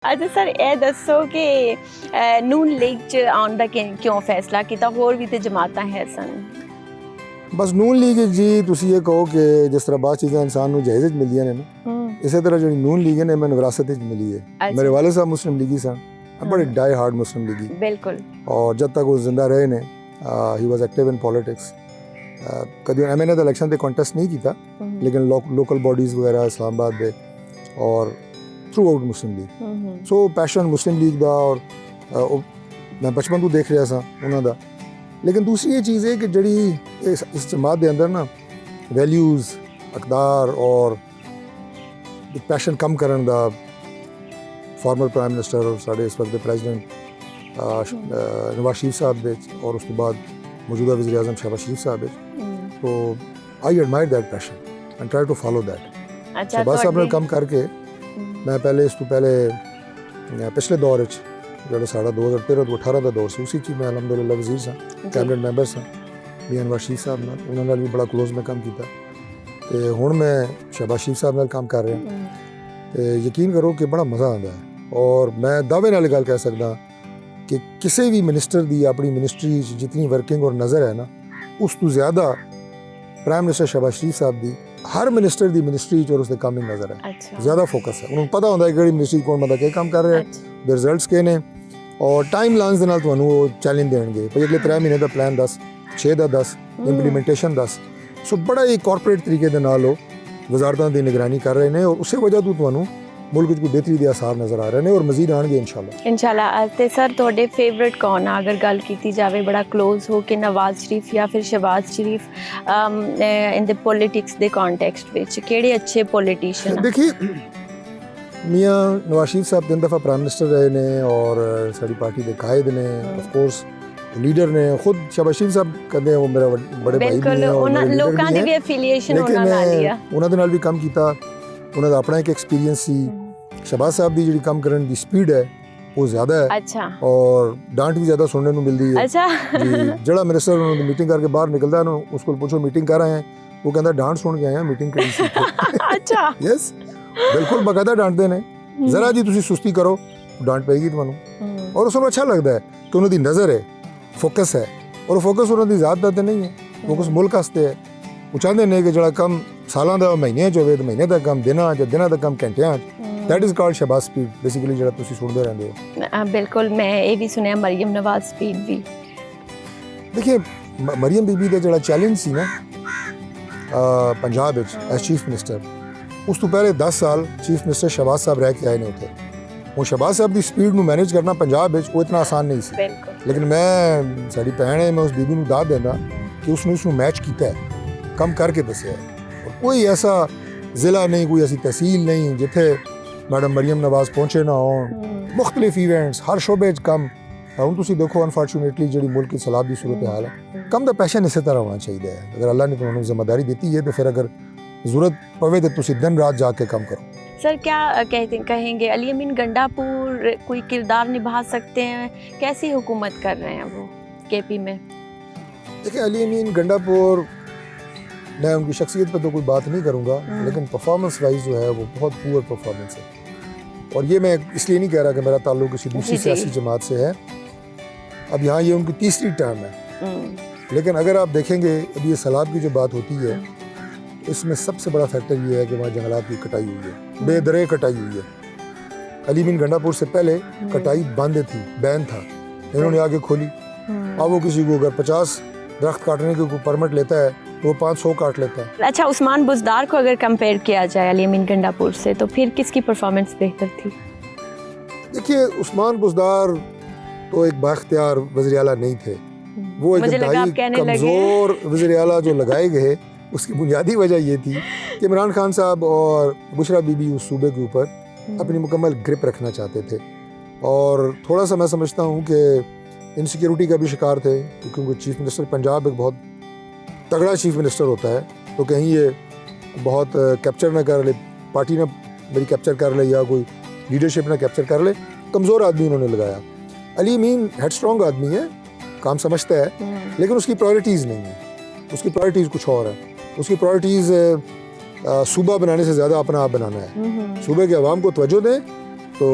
अच्छा सर ਇਹ ਦੱਸੋ ਕਿ ਨੂਨ ਲੀਗ ਚ ਆਉਣ ਦਾ ਕਿਉਂ ਫੈਸਲਾ ਕੀਤਾ ਹੋਰ ਵੀ ਤੇ ਜਮਾਤਾਂ ਹੈ ਸਨ ਬਸ ਨੂਨ ਲੀਗ ਜੀ ਤੁਸੀਂ ਇਹ ਕਹੋ ਕਿ ਜਿਸ ਤਰ੍ਹਾਂ ਬਾਅਦ ਚੀਜ਼ਾਂ ਇਨਸਾਨ ਨੂੰ ਜਾਇਜ਼ ਮਿਲਦੀਆਂ ਨੇ ਨਾ ਇਸੇ ਤਰ੍ਹਾਂ ਜਿਹੜੀ ਨੂਨ ਲੀਗ ਨੇ ਮੈਨੂੰ ਵਿਰਾਸਤ ਵਿੱਚ ਮਿਲੀ ਹੈ ਮੇਰੇ ਵਾਲਿਦ ਸਾਹਿਬ ਮੁਸਲਿਮ ਲੀਗੀ ਸਨ बड़े डाई हार्ड मुस्लिम लीगी बिल्कुल और जब तक वो जिंदा रहे ने he was active in politics कभी मैंने तो इलेक्शन से कॉन्टेस्ट नहीं किया लेकिन लोकल बॉडीज़ वगैरह इस्लामाबाद दे और थ्रू आउट मुस्लिम लीग सो पैशन मुस्लिम लीग दा और मैं बचपन तो देख रहा था उन्हों दा लेकिन दूसरी ये चीज़ है कि जड़ी इस जमात के अंदर ना वैल्यूज़ अकदार और पैशन कम करने दा फॉर्मर प्राइम मिनिस्टर और साढ़े इस वक्त प्रेजिडेंट नवाज शरीफ साहब दे और उसके बाद मौजूदा वज़ीर आज़म शहबाज शरीफ साहब दे तो I admire that passion and try to follow that Shahbaz साहब ने कम करके मैं पहले इस तो पहले पिछले दौर जो साढ़ा 2013 तो 18 का दौर से उसी चीज़ में अलहमदुलिल्लाह वज़ीर सा कैबिनेट मैंबर सा मियां नवाज शरीफ साहब नाल उन्होंने भी बड़ा क्लोज में काम किया तो हुण मैं शहबाज शरीफ साहब नाल काम कर रहा तो यकीन करो कि बड़ा मज़ा आता है और मैं दावे नाल गल कह सकदा कि किसी भी मिनिस्टर की अपनी मिनिस्ट्री जितनी वर्किंग और नज़र है ना उस तो ज़्यादा प्राइम मिनिस्टर शहबाज शरीफ साहब की हर मिनिस्टर की मिनिस्ट्री और उसके काम में नज़र है ज़्यादा फोकस है उन्होंने पता होता है कि मिनिस्ट्री कौन बंदा क्या काम कर रहा है दे रिजल्ट्स के ने और टाइम लाइन्स दे नाल तुहानू चैलेंज देंगे भाई अगले 3 महीने का प्लान 10 6 का 10 इंप्लीमेंटेशन 10 सो बड़ा ही कॉरपोरेट तरीके दे नाल वजारतां दी निगरानी कर रहे हैं और उस वजह तो तुहानू मुल्क को बेहतरी के आसार नज़र आ रहे हैं और मजीद आएंगे इंशाल्लाह ते सर तुहाडे फेवरेट कौन है अगर गल की जाए बड़ा क्लोज हो के नवाज शरीफ या फिर Shahbaz Sharif in the politics they context which केड़े अच्छे पॉलिटिशियन देखिए मियां नवाज शरीफ साहब 3 दफ़ा प्राइम मिनिस्टर रहे ने और साड़ी पार्टी के कायद ने ऑफ कोर्स लीडर ने खुद शहबाज शरीफ साहब कहते हैं वो मेरा बड़े भाई भी हैं और लोकां दी भी एफिलिएशन उन्हां नाल ही आ उन्हां दे नाल भी काम कीता उन्हां दा अपना एक एक्सपीरियंस सी शहबाज साहब की जी काम करने की स्पीड है वो ज़्यादा है अच्छा और डांट भी ज़्यादा सुनने को मिलती है अच्छा जी जड़ा मिनिस्टर उन्होंने मीटिंग करके बाहर निकलता है उसको पूछो मीटिंग कर रहे हैं वो कहता डांट सुन के आए हैं मीटिंग करी अच्छा यस बिल्कुल बाकायदा डांटते हैं जरा जी तुसी सुस्ती करो डांट पेगी तुहानू और उसको अच्छा लगता है कि उन्होंने नज़र है फोकस है और फोकस उन्होंने ज़्यादा तो नहीं है फोकस मुल्क वास्ते है वो चाहते हैं कि जड़ा कम सालों का महीने च होवे तो महीने तक कम दिनों च दिनों तक कम घंटियां that is called Shahbaz speed basically जड़ा तुसी सुनते रहंदे हो बिल्कुल मैं ये भी सुनया मरियम नवाज स्पीड भी देखिए मरियम बीबी का जड़ा चैलेंज सी ना पंजाब विच एज चीफ मिनिस्टर उस तो पहले 10 साल चीफ मिनिस्टर शहबाज साहब रह के आए ने उत्थे वो शहबाज साहब की स्पीड में मैनेज करना पंजाब विच वो इतना आसान नहीं सी लेकिन मैं साड़ी भैन है मैं उस बीबी को दाद देना कि उसने उसको मैच किया है कम करके दसिया है और कोई ऐसा ज़िला नहीं कोई ऐसी तहसील नहीं जिथे मैडम मरियम नवाज पहुँचे ना हो मुख्तलिफ इवेंट्स हर शोबे कम हूँ तुम देखो अनफॉर्चुनेटली जी मुल्क की सलाब की सूरत हाल है कम तो पैशन इस तरह होना चाहिए अगर अल्लाह ने तुम्हें जिम्मेदारी दी है तो फिर अगर ज़रूरत पवे तो तुम दिन रात जाके कम करो सर क्या कहेंगे अली अमीन गंडापुर कोई किरदार निभा सकते हैं कैसी हुकूमत कर रहे हैं वो केपी में देखिए अली अमीन गंडापुर मैं उनकी शख्सियत पर तो कोई बात नहीं करूँगा लेकिन परफॉर्मेंस वाइज जो है वो बहुत पुअर परफॉर्मेंस है और ये मैं इसलिए नहीं कह रहा कि मेरा ताल्लुक किसी दूसरी सियासी जमात से है अब यहाँ ये उनकी तीसरी टर्म है लेकिन अगर आप देखेंगे अभी ये सैलाब की जो बात होती है इसमें सबसे बड़ा फैक्टर ये है कि वहाँ जंगलात की कटाई हुई है बेदरे कटाई हुई है अली अमीन गंडापुर से पहले कटाई बंद थी बैन था इन्होंने आगे खोली अब वो किसी को अगर 50 दरख्त काटने के कोई परमिट लेता है वो 500 काट लेता है अच्छा उस्मान बुज़दार को अगर कंपेयर किया जाए अली अमीन गंडापुर से तो फिर किसकी परफॉर्मेंस बेहतर थी देखिए उस्मान बुज़दार तो एक बाख्तियार वज़ीर आला नहीं थे वो एक कमज़ोर वज़ीर आला जो लगाए गए उसकी बुनियादी वजह ये थी कि इमरान खान साहब और बुशरा बीबी उस सूबे के ऊपर अपनी मुकम्मल ग्रिप रखना चाहते थे और थोड़ा सा मैं समझता हूँ कि इनसिक्योरिटी का भी शिकार थे क्योंकि उनको चीफ मिनिस्टर पंजाब एक बहुत तगड़ा चीफ मिनिस्टर होता है तो कहीं ये बहुत कैप्चर ना कर ले पार्टी ना मेरी कैप्चर कर ले या कोई लीडरशिप ना कैप्चर कर ले कमज़ोर आदमी उन्होंने लगाया अली अमीन हेड स्ट्रॉन्ग आदमी है काम समझता है लेकिन उसकी प्रायोरिटीज़ नहीं है उसकी प्रायोरिटीज़ कुछ और है उसकी प्रायोरिटीज़ सूबा बनाने से ज़्यादा अपना आप बनाना है। सूबे के अवाम को तवज्जो दें तो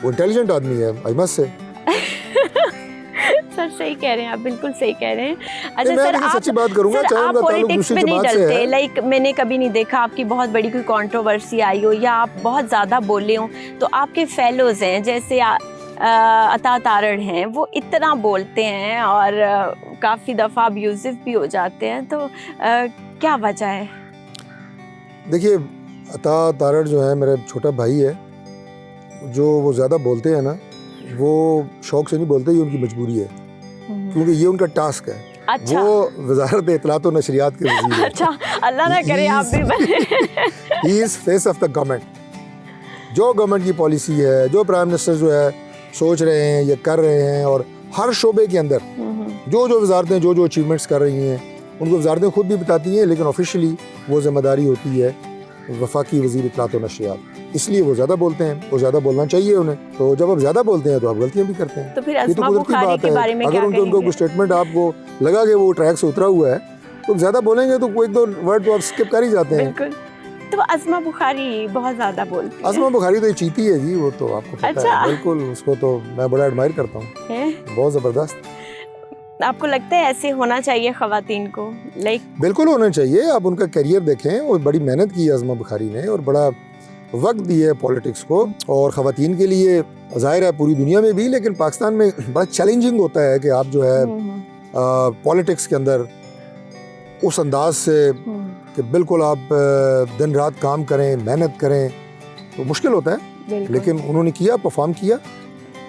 वो इंटेलिजेंट आदमी है, आई मस्ट से। सर सही कह रहे हैं आप, बिल्कुल सही कह रहे हैं। अच्छा मैं सर, लेकिन आप सच्ची बात करूंगा, चाहे आप उनका ताल्लुक पॉलिटिक्स में दूसरी नहीं जमात से डलते, है। लाइक मैंने कभी नहीं देखा आपकी बहुत बड़ी कोई कंट्रोवर्सी आई हो या आप बहुत ज़्यादा बोले हो, तो आपके फेलोज हैं जैसे अता तारड़ हैं, वो इतना बोलते हैं और काफ़ी दफ़ा अब्यूजिव भी हो जाते हैं, तो क्या वजह है? देखिए, अता तारड़ जो है मेरा छोटा भाई है, जो वो ज़्यादा बोलते हैं ना, वो शौक से नहीं बोलते, ये उनकी मजबूरी है, क्योंकि ये उनका टास्क है। अच्छा। वो वजारत इत्तलात और नशरियात के वज़ीर हैं। अच्छा, अल्लाह ना करे आप भी बने। He is face of the government. जो गवर्नमेंट की पॉलिसी है, जो प्राइम मिनिस्टर जो है सोच रहे हैं, ये कर रहे हैं, और हर शोबे के अंदर जो जो वजारतें जो जो अचीवमेंट्स कर रही हैं, उनको वजारतें खुद भी बताती हैं, लेकिन ऑफिशियली वो जिम्मेदारी होती है वफाकी वज़ीर इत्तलात और नशरियात। इसलिए वो ज़्यादा बोलते हैं, वो ज़्यादा बोलना चाहिए उन्हें। तो जब आप ज़्यादा बोलते हैं तो आप गलतियाँ भी करते हैं। तो फिर ये तो अस्मा कुदरती बुखारी बात के बारे में है। क्या अगर उनको कोई स्टेटमेंट आपको लगा कि वो ट्रैक से उतरा हुआ है, तो ज़्यादा बोलेंगे तो कोई दो वर्ड तो आप स्किप कर ही जाते हैं। बिल्कुल। तो अस्मा बुखारी बहुत ज़्यादा बोलती है। अस्मा बुखारी तो ये चीती है जी, वो तो आपको पता अच्छा। है। बिल्कुल, उसको तो मैं बड़ा एडमायर करता हूँ, बहुत ज़बरदस्त। आपको लगता है ऐसे होना चाहिए ख़वातीन को, लाइक? बिल्कुल होना चाहिए। आप उनका करियर देखें, वो बड़ी मेहनत की है अस्मा बुखारी ने, और बड़ा वक्त दिया है पॉलिटिक्स को, और ख़वातीन के लिए ज़ाहिर है पूरी दुनिया में भी, लेकिन पाकिस्तान में बड़ा चैलेंजिंग होता है कि आप जो है पॉलिटिक्स के अंदर उस अंदाज से कि बिल्कुल आप दिन रात काम करें, मेहनत करें, तो मुश्किल होता है, लेकिन उन्होंने किया, परफॉर्म किया।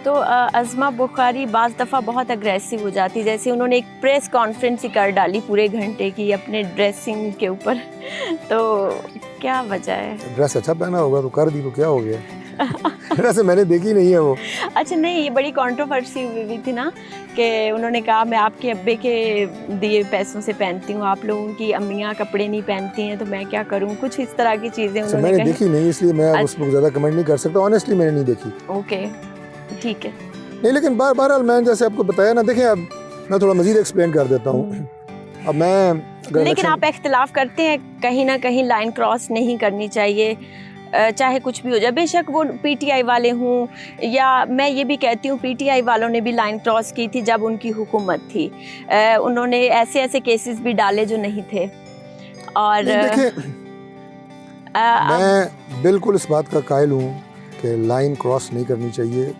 तो अस्मा बुखारी बाज़ दफ़ा बहुत अग्रेसिव हो जाती, जैसे उन्होंने एक प्रेस कॉन्फ्रेंस ही कर डाली पूरे घंटे की अपने ड्रेसिंग के ऊपर, तो क्या वजह है? ड्रेस अच्छा पहना होगा तो कर दी, तो क्या हो गया? वैसे मैंने देखी नहीं है वो। अच्छा, नहीं, ये बड़ी कंट्रोवर्सी हुई थी ना, कि उन्होंने कहा मैं आपके अब्बे के दिए पैसों से पहनती हूँ, आप लोगों की अम्मियाँ कपड़े नहीं पहनती हैं, तो मैं क्या करूँ, कुछ इस तरह की चीज़ें उन्होंने मैंने देखी नहीं, इसलिए मैं उस पर ज़्यादा कमेंट नहीं कर सकता। ऑनेस्टली मैंने नहीं देखी। ओके, ठीक है। नहीं, लेकिन बहरहाल मैं जैसे आपको बताया ना, देखें, अब मैं थोड़ा मज़ीद एक्सप्लेन कर देता हूँ। अब मैं लेकिन आप इख्तिलाफ करते हैं, कहीं ना कहीं लाइन क्रॉस नहीं करनी चाहिए, चाहे कुछ भी हो जाए, बेशक वो पीटीआई वाले हों, या मैं ये भी कहती हूँ पीटीआई वालों ने भी लाइन क्रॉस की थी जब उनकी हुकूमत थी, उन्होंने ऐसे ऐसे केसेस भी डाले जो नहीं थे। और मैं बिल्कुल इस बात का कायल हूँ कि लाइन क्रॉस नहीं करनी चाहिए,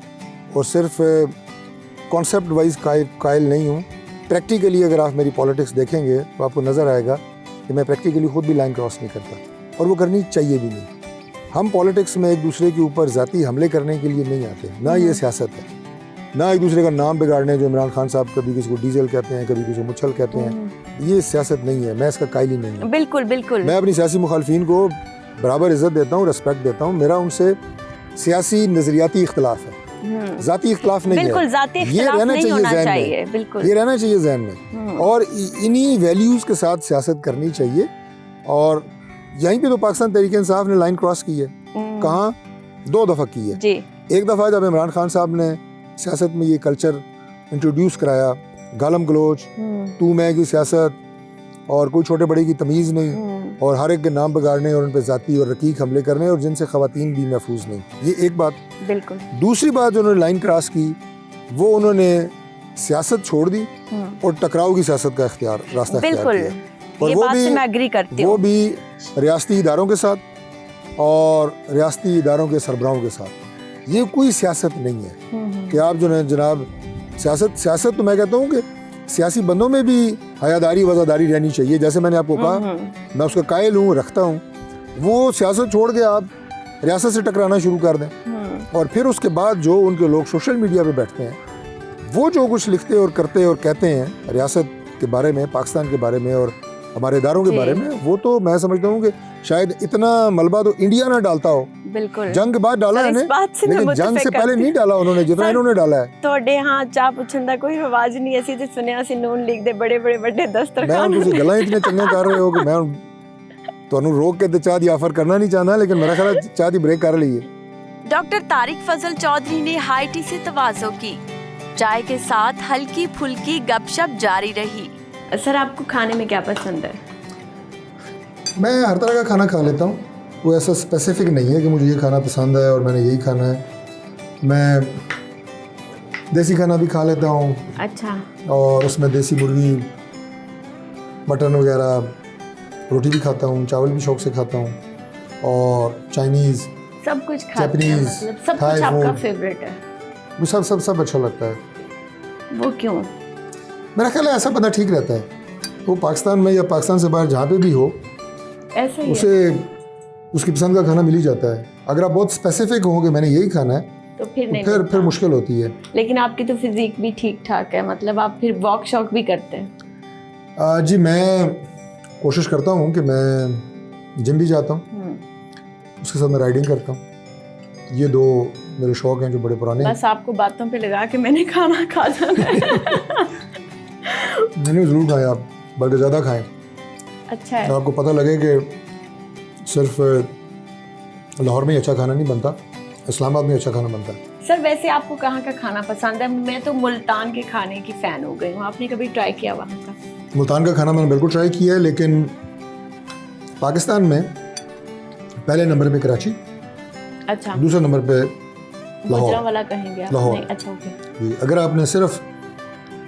और सिर्फ कॉन्सेप्ट वाइज कायल नहीं हूँ। प्रैक्टिकली अगर आप मेरी पॉलिटिक्स देखेंगे तो आपको नज़र आएगा कि मैं प्रैक्टिकली खुद भी लाइन क्रॉस नहीं करता, और वो करनी चाहिए भी नहीं। हम पॉलिटिक्स में एक दूसरे के ऊपर ज़ाती हमले करने के लिए नहीं आते, ना ये सियासत है, ना एक दूसरे का नाम बिगाड़ने, जो इमरान खान साहब कभी किसी को डीजल कहते हैं, कभी किसी को मुच्छल कहते हैं, ये सियासत नहीं है। मैं इसका कायल ही नहीं हूँ। बिल्कुल बिल्कुल। मैं अपनी सियासी मुखालफिन को बराबर इज़्ज़त देता हूँ, रिस्पेक्ट देता हूँ। मेरा उनसे सियासी नज़रियाती इख्तिलाफ है, ज़ाती इख्तिलाफ नहीं है। बिल्कुल, ज़ाती इख्तिलाफ नहीं होना चाहिए, बिल्कुल ये रहना चाहिए जहन में, और इन्हीं वैल्यूज़ के साथ सियासत करनी चाहिए। और यहीं पे तो पाकिस्तान तहरीक इंसाफ ने लाइन क्रॉस की है। कहाँ? 2 दफ़ा की है जी। एक दफ़ा जब इमरान खान साहब ने सियासत में ये कल्चर इंट्रोड्यूस कराया, गालम गलोच, तू मैं की सियासत, और कोई छोटे बड़े की तमीज़ नहीं, और हर एक के नाम बिगाड़ने और उन पर ज़ाती और रकीक हमले करने, और जिनसे ख़वातीन भी महफूज नहीं। ये एक बात। बिल्कुल। दूसरी बात जो उन्होंने लाइन क्रॉस की, वो उन्होंने सियासत छोड़ दी और टकराव की सियासत का रास्ता इख्तियार किया, और वो भी रियासती इदारों के साथ और रियासती इदारों के सरबराहों के साथ। ये कोई सियासत नहीं है कि आप जो है जनाब सियासत तो मैं कहता हूँ कि सियासी बंदों में भी हयादारी वज़ादारी रहनी चाहिए। जैसे मैंने आपको कहा, मैं उसका कायल हूँ, रखता हूँ। वो सियासत छोड़ के आप रियासत से टकराना शुरू कर दें, और फिर उसके बाद जो उनके लोग सोशल मीडिया पे बैठते हैं, वो जो कुछ लिखते और करते और कहते हैं रियासत के बारे में, पाकिस्तान के बारे में और हमारे इदारों के बारे में, वो तो मैं समझता हूँ कि शायद इतना मलबा तो इंडिया ना डालता हो। बिल्कुल। जंग के बाद डाला है, लेकिन जंग से पहले नहीं डाला उन्होंने जितना इन्होंने डाला है। ਤੁਹਾਡੇ ਹਾਂ ਚਾਹ ਪੁੱਛਣ ਦਾ ਕੋਈ ਰਿਵਾਜ ਨਹੀਂ, ਅਸੀਂ ਤੇ ਸੁਣਿਆ ਸੀ ਨੂਨ ਲੀਗ ਦੇ ਬੜੇ ਬੜੇ ਵੱਡੇ ਦਸਤਰਖਾਨ। मैं ਤੁਸੀਂ ਗੱਲਾਂ ਇਤਨੇ ਚੰਗੇ ਕਰ ਰਹੇ ਹੋ ਕਿ ਮੈਂ ਤੁਹਾਨੂੰ रोक के चाह की ऑफर करना नहीं चाहता, लेकिन मेरा ख्याल चाह की ब्रेक कर ली है। डॉक्टर तारिक फजल चौधरी ने हाई टी से तवाज़ो की, चाय के साथ हल्की फुल्की गपशप जारी रही। सर, आपको खाने में क्या पसंद है? मैं हर तरह का खाना खा लेता हूँ, वो ऐसा स्पेसिफिक नहीं है कि मुझे ये खाना पसंद है और मैंने यही खाना है। मैं देसी खाना भी खा लेता हूँ अच्छा, और उसमें देसी मुर्गी, मटन वगैरह, रोटी भी खाता हूँ, चावल भी शौक से खाता हूँ, और चाइनीज़, सब कुछ खाते हैं, Japanese, मतलब सब Thai कुछ आपका food। फेवरेट है। वो सब अच्छा लगता है। वो क्यों? मेरा ख्याल है ऐसा बंदा ठीक रहता है, वो पाकिस्तान में या पाकिस्तान से बाहर जहाँ पे भी हो, ऐसा ही है। उसे उसकी पसंद का खाना मिल ही जाता है। अगर आप बहुत स्पेसिफिक हो कि मैंने यही खाना है, तो फिर नहीं फिर मिलता। मुश्किल होती है। लेकिन आपकी तो फिजिक भी ठीक ठाक है, मतलब आप फिर वॉक शॉक भी करते हैं। जी, मैं कोशिश करता हूँ कि मैं जिम भी जाता हूँ, उसके साथ मैं राइडिंग करता हूँ। ये दो मेरे शौक हैं जो बड़े पुराने हैं। बस आपको बातों पे लगा के मैंने खाना खा जाना है। मैंने ज़रूर खाएं आप, बल्कि ज़्यादा खाएं। अच्छा है। तो आपको पता लगे कि सिर्फ लाहौर में ही अच्छा खाना नहीं बनता, इस्लामाबाद में अच्छा खाना बनता है। सर वैसे आपको कहाँ का खाना पसंद है? मैं तो मुल्तान के खाने की फ़ैन हो गई हूँ। आपने कभी ट्राई किया वहाँ का? मुल्तान का खाना मैंने बिल्कुल ट्राई किया है, लेकिन पाकिस्तान में पहले नंबर पे कराची, अच्छा, दूसरे नंबर पे लाहौर। गुजरांवाला कहेंगे आप? लाहौर। नहीं, अच्छा ओके। जी, अगर आपने सिर्फ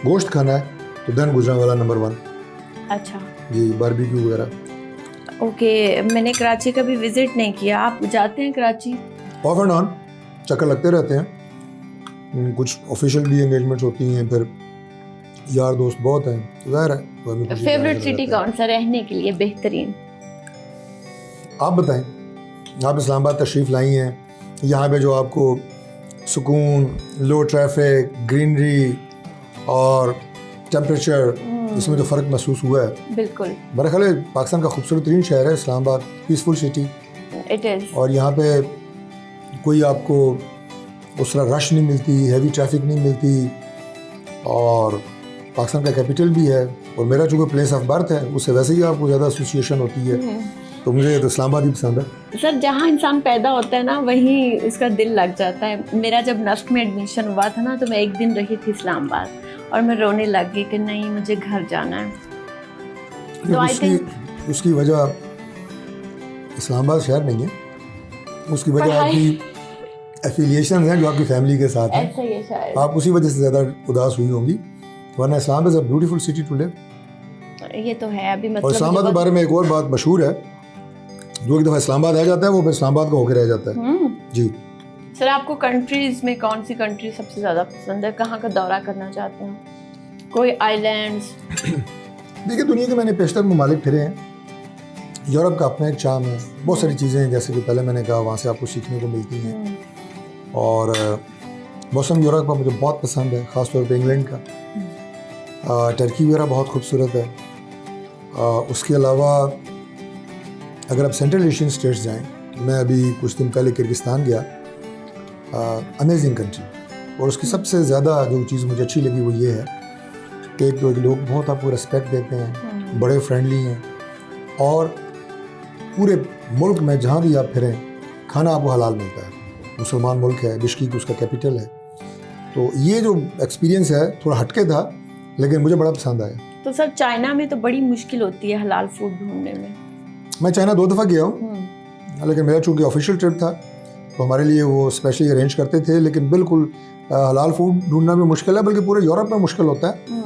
गोश्त खाना है तो देन गुजरांवाला नंबर 1। अच्छा जी, बारबेक्यू वगैरह। ओके, मैंने कराची कभी विजिट नहीं किया। आप जाते हैं कराची? ऑफ एंड ऑन चक्कर लगते रहते हैं, कुछ ऑफिशियल भी एंगेजमेंट्स होती हैं, फिर यार दोस्त बहुत हैं, तो ज़ाहिर है वो हमें खुशी फेवरेट जाने सिटी रहता है। कौन सा रहने के लिए बेहतरीन? आप बताएं, आप इस्लामाबाद तशरीफ़ लाई हैं, यहाँ पे जो आपको सुकून, लो ट्रैफिक, ग्रीनरी और टेम्परेचर, इसमें जो फ़र्क महसूस हुआ है, बिल्कुल, मेरा ख्याल है पाकिस्तान का खूबसूरत तरीन शहर है Islamabad, peaceful city. It is. और यहाँ पे कोई आपको उस तरह रश नहीं मिलती, हैवी ट्रैफिक नहीं मिलती, और पाकिस्तान का कैपिटल भी है, और मेरा चूँकि प्लेस ऑफ बर्थ है उससे वैसे ही आपको ज़्यादा एसोसिएशन होती है, तो मुझे तो इस्लामाबाद ही पसंद है। सर जहाँ इंसान पैदा होता है ना, वहीं उसका दिल लग जाता है। मेरा जब नफ्ट में एडमिशन हुआ था ना, तो मैं एक दिन रही थी इस्लामाबाद और मैं रोने लग गई कि नहीं, मुझे घर जाना है। तो आई थिंक उसकी वजह इस्लामाबाद शहर नहीं है, उसकी वजह आपकी एफिलिएशन है जो आपकी फैमिली के साथ है। ऐसा ही है शायद। आप उसी वजह से ज़्यादा उदास हुई होंगी, वरना Islamabad is a beautiful city to live. ये तो है अभी, मतलब और इस्लामाबाद के बारे में एक और बात मशहूर है, जो एक दफ़ा इस्लामाबाद आ जाता है वो फिर इस्लामाबाद का होकर रह जाता है। जी। सर आपको कंट्रीज में कौन सी कंट्री सबसे ज़्यादा पसंद है? कहाँ का दौरा करना चाहते हैं? कोई आइलैंड्स? देखिए, दुनिया के मैंने पेशतर ममालिक फिरे हैं। यूरोप का अपना एक चार्म है, बहुत सारी चीज़ें हैं जैसे कि पहले मैंने कहा वहाँ से आपको सीखने को मिलती हैं, और मौसम यूरोप का मुझे बहुत पसंद है, ख़ास तौर पे इंग्लैंड का। टर्की वगैरह बहुत खूबसूरत है। उसके अलावा अगर आप सेंट्रल एशियन स्टेट्स जाएं, मैं अभी कुछ दिन पहले किर्गिस्तान गया, अमेजिंग कंट्री। और उसकी सबसे ज़्यादा जो चीज़ मुझे अच्छी लगी वो ये है कि एक तो लोग बहुत आपको रिस्पेक्ट देते हैं, बड़े फ्रेंडली हैं, और पूरे मुल्क में जहाँ भी आप फिरें खाना आपको हलाल मिलता है। मुसलमान मुल्क है, बिश्केक उसका कैपिटल है, तो ये जो एक्सपीरियंस है थोड़ा हटके था, लेकिन मुझे बड़ा पसंद आया। तो सर चाइना में तो बड़ी मुश्किल होती है हलाल फूड ढूंढने में। मैं चाइना 2 दफ़ा गया हूँ, लेकिन मेरा चूँकि ऑफिशियल ट्रिप था तो हमारे लिए वो स्पेशली अरेंज करते थे, लेकिन बिल्कुल हलाल फूड ढूंढना भी मुश्किल है, बल्कि पूरे यूरोप में मुश्किल होता है।